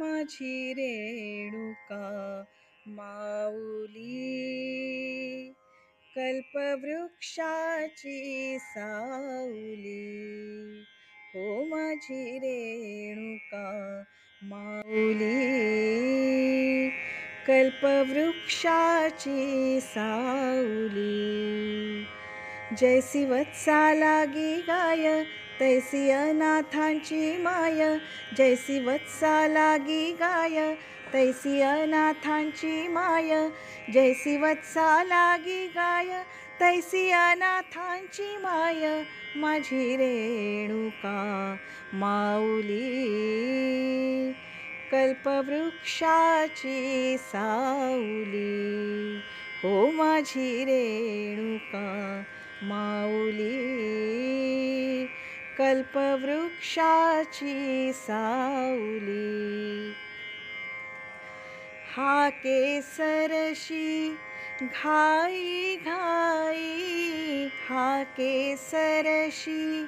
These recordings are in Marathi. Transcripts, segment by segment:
माझी रेणुका माऊली, कल्पवृक्षाची सावली. हो माझी रेणुका माऊली, कल्पवृक्षाची सावली. जैसी वत्सा लागी गाय तैसी अनाथांची माय. जैसी वत्सा लागी गाय तैसी अनाथांची माय. जैसी वत्सा लागी गाय तैसी अनाथांची माय. माझी रेणुका माऊली, कल्पवृक्षाची सावली. हो माझी रेणुका माऊली, कल्पवृक्षाची सावली. हा केसरशी घाई घाई, हा केसरशी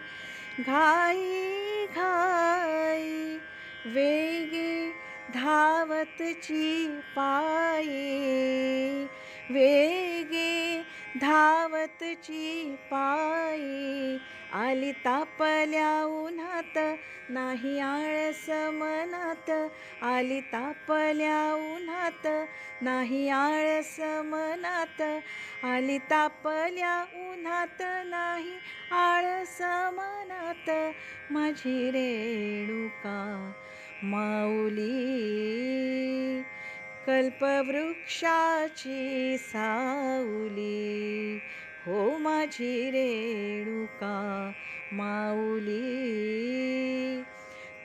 घाई घाई. वेगे धावतची पायी, वेगे धावतची पायी. आली तापल्या उन्हात नाही आळस मनात. आली तापल्या उन्हात नाही आळस मनात. आली तापल्या उन्हात नाही आळस मनात. माझी रेणुका माऊली, कल्पवृक्षाची सावली. हो माझी रेणुका माऊली,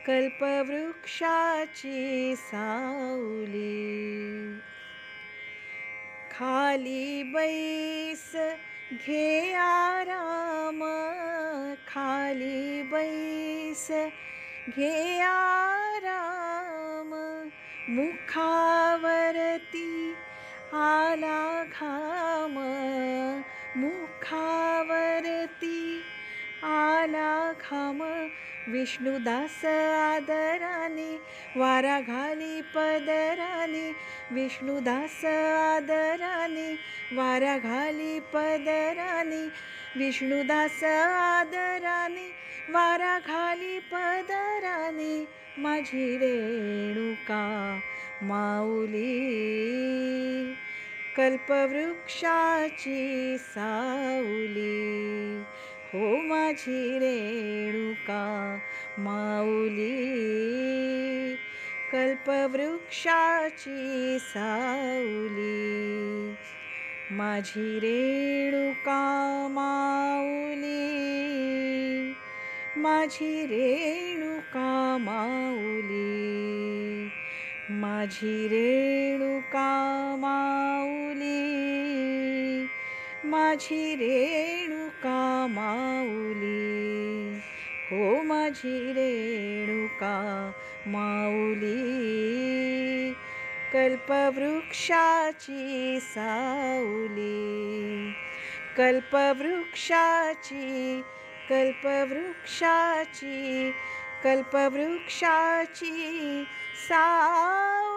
कल्पवृक्षाची सावली. खाली बैस घे आराम, खाली बैस घे आराम. मुखावरती आला घाम, मुखावरती आला घाम. विष्णुदास आदराने वारा घाली पदराने. विष्णुदास आदराने वारा घाली पदराने. विष्णुदास आदराने वारा घाली पदराने. माझी रेणुका माऊली, कल्पवृक्षाची सावली. हो माझी रेणुका माऊली, कल्पवृक्षाची सावली. माझी रेणुका माऊली, माझी रेणुका माऊली. माझी रेणुका माऊली, माझी रेणुका माऊली. हो माझी रेणुका माऊली, कल्पवृक्षाची सावली. कल्पवृक्षाची, कल्पवृक्षाची, कल्पवृक्षाची सावली.